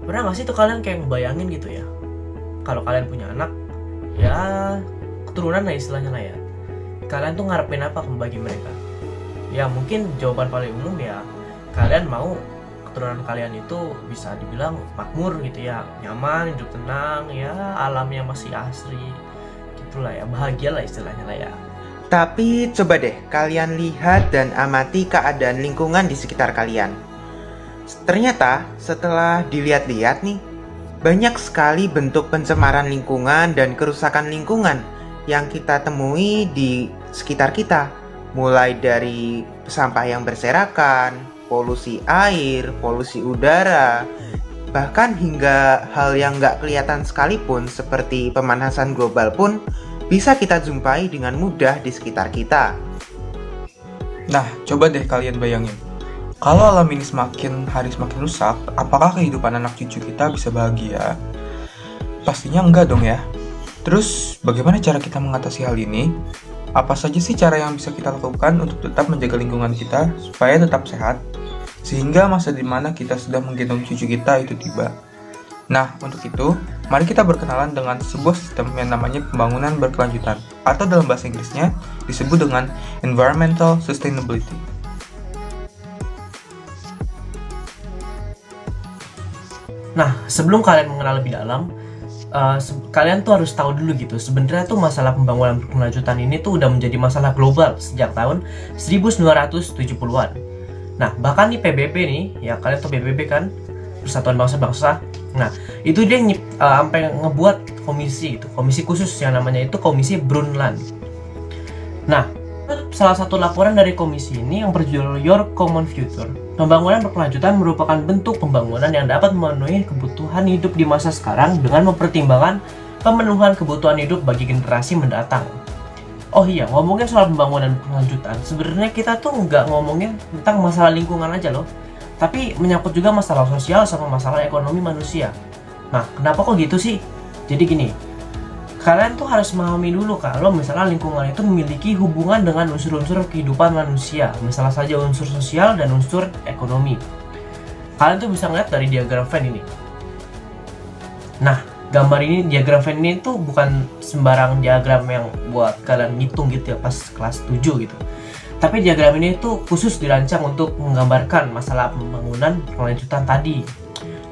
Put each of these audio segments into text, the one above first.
Pernah gak sih tuh kalian kayak ngebayangin gitu ya, kalau kalian punya anak, ya keturunan lah istilahnya lah ya, kalian tuh ngarepin apa bagi mereka? Ya mungkin jawaban paling umum ya, kalian mau keturunan kalian itu bisa dibilang makmur gitu ya, nyaman, hidup tenang, ya alamnya masih asri, gitulah ya, bahagia lah istilahnya lah ya. Tapi coba deh kalian lihat dan amati keadaan lingkungan di sekitar kalian. Ternyata setelah dilihat-lihat nih, banyak sekali bentuk pencemaran lingkungan dan kerusakan lingkungan yang kita temui di sekitar kita. Mulai dari sampah yang berserakan, polusi air, polusi udara, bahkan hingga hal yang nggak kelihatan sekalipun seperti pemanasan global pun bisa kita jumpai dengan mudah di sekitar kita. Nah, coba deh kalian bayangin. Kalau alam ini semakin hari semakin rusak, apakah kehidupan anak cucu kita bisa bahagia? Pastinya enggak dong ya. Terus, bagaimana cara kita mengatasi hal ini? Apa saja sih cara yang bisa kita lakukan untuk tetap menjaga lingkungan kita supaya tetap sehat? Sehingga masa di mana kita sudah menggendong cucu kita itu tiba. Nah, untuk itu, mari kita berkenalan dengan sebuah sistem yang namanya pembangunan berkelanjutan, atau dalam bahasa Inggrisnya disebut dengan Environmental Sustainability. Nah, sebelum kalian mengenal lebih dalam, kalian tuh harus tahu dulu gitu, sebenarnya tuh masalah pembangunan berkelanjutan ini tuh udah menjadi masalah global sejak tahun 1970-an. Nah, bahkan nih PBB nih, ya kalian tuh PBB kan, Persatuan Bangsa-Bangsa. Nah, itu dia sampai ngebuat komisi khusus yang namanya itu Komisi Brundtland. Nah, salah satu laporan dari komisi ini yang berjudul Your Common Future. Pembangunan berkelanjutan merupakan bentuk pembangunan yang dapat memenuhi kebutuhan hidup di masa sekarang dengan mempertimbangkan pemenuhan kebutuhan hidup bagi generasi mendatang. Oh iya, ngomongin soal pembangunan berkelanjutan, sebenarnya kita tuh nggak ngomongin tentang masalah lingkungan aja loh, tapi menyangkut juga masalah sosial sama masalah ekonomi manusia. Nah, kenapa kok gitu sih? Jadi gini, kalian tuh harus memahami dulu kalau misalnya lingkungan itu memiliki hubungan dengan unsur-unsur kehidupan manusia, misalnya saja unsur sosial dan unsur ekonomi. Kalian tuh bisa ngeliat dari diagram Venn ini. Nah, gambar ini, diagram Venn ini tuh bukan sembarang diagram yang buat kalian ngitung gitu ya pas kelas 7 gitu. Tapi diagram ini tuh khusus dirancang untuk menggambarkan masalah pembangunan berkelanjutan tadi.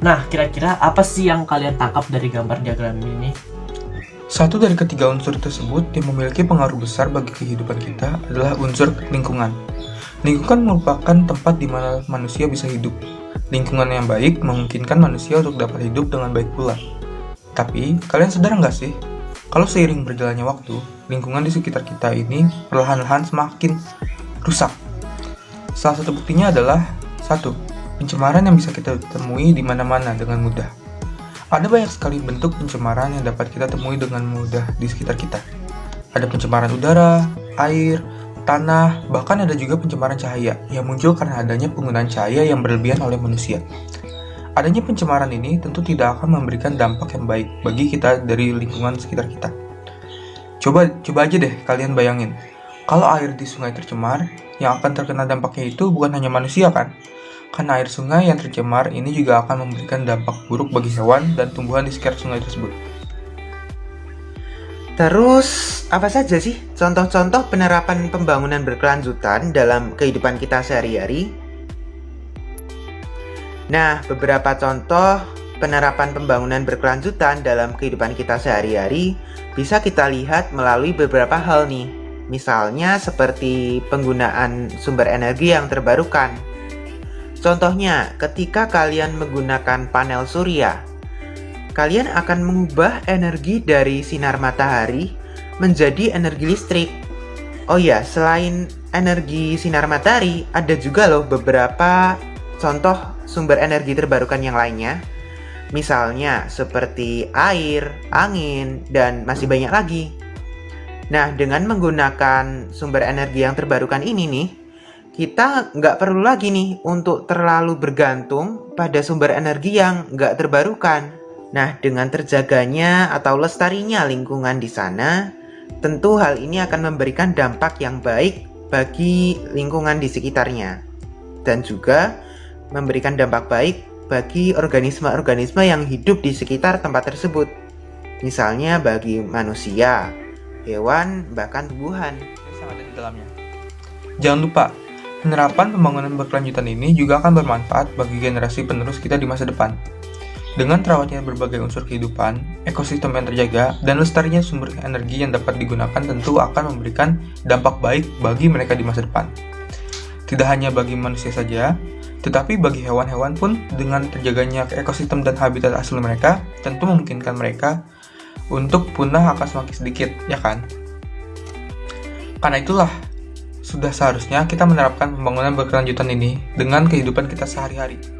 Nah, kira-kira apa sih yang kalian tangkap dari gambar diagram ini? Satu dari ketiga unsur tersebut yang memiliki pengaruh besar bagi kehidupan kita adalah unsur lingkungan. Lingkungan merupakan tempat di mana manusia bisa hidup. Lingkungan yang baik memungkinkan manusia untuk dapat hidup dengan baik pula. Tapi, kalian sadar nggak sih? Kalau seiring berjalannya waktu, lingkungan di sekitar kita ini perlahan-lahan semakin rusak. Salah satu buktinya adalah 1. Pencemaran yang bisa kita temui di mana-mana dengan mudah. Ada banyak sekali bentuk pencemaran yang dapat kita temui dengan mudah di sekitar kita. Ada pencemaran udara, air, tanah, bahkan ada juga pencemaran cahaya yang muncul karena adanya penggunaan cahaya yang berlebihan oleh manusia. Adanya pencemaran ini tentu tidak akan memberikan dampak yang baik bagi kita dari lingkungan sekitar kita. Coba aja deh kalian bayangin, kalau air di sungai tercemar, yang akan terkena dampaknya itu bukan hanya manusia kan? Karena air sungai yang tercemar ini juga akan memberikan dampak buruk bagi hewan dan tumbuhan di sekitar sungai tersebut. Terus, apa saja sih contoh-contoh penerapan pembangunan berkelanjutan dalam kehidupan kita sehari-hari? Nah, beberapa contoh penerapan pembangunan berkelanjutan dalam kehidupan kita sehari-hari bisa kita lihat melalui beberapa hal nih. Misalnya seperti penggunaan sumber energi yang terbarukan. Contohnya, ketika kalian menggunakan panel surya, kalian akan mengubah energi dari sinar matahari menjadi energi listrik. Oh ya, selain energi sinar matahari, ada juga loh beberapa contoh sumber energi terbarukan yang lainnya. Misalnya seperti air, angin, dan masih banyak lagi. Nah, dengan menggunakan sumber energi yang terbarukan ini nih, kita nggak perlu lagi nih untuk terlalu bergantung pada sumber energi yang nggak terbarukan. Nah, dengan terjaganya atau lestarinya lingkungan di sana, tentu hal ini akan memberikan dampak yang baik bagi lingkungan di sekitarnya. Dan juga memberikan dampak baik bagi organisme-organisme yang hidup di sekitar tempat tersebut. Misalnya bagi manusia, hewan, bahkan tumbuhan. Jangan lupa, penerapan pembangunan berkelanjutan ini juga akan bermanfaat bagi generasi penerus kita di masa depan. Dengan terawatnya berbagai unsur kehidupan, ekosistem yang terjaga, dan lestarinya sumber energi yang dapat digunakan tentu akan memberikan dampak baik bagi mereka di masa depan. Tidak hanya bagi manusia saja, tetapi bagi hewan-hewan pun dengan terjaganya ekosistem dan habitat asli mereka tentu memungkinkan mereka untuk punah akan semakin sedikit, ya kan? Karena itulah, sudah seharusnya kita menerapkan pembangunan berkelanjutan ini dengan kehidupan kita sehari-hari.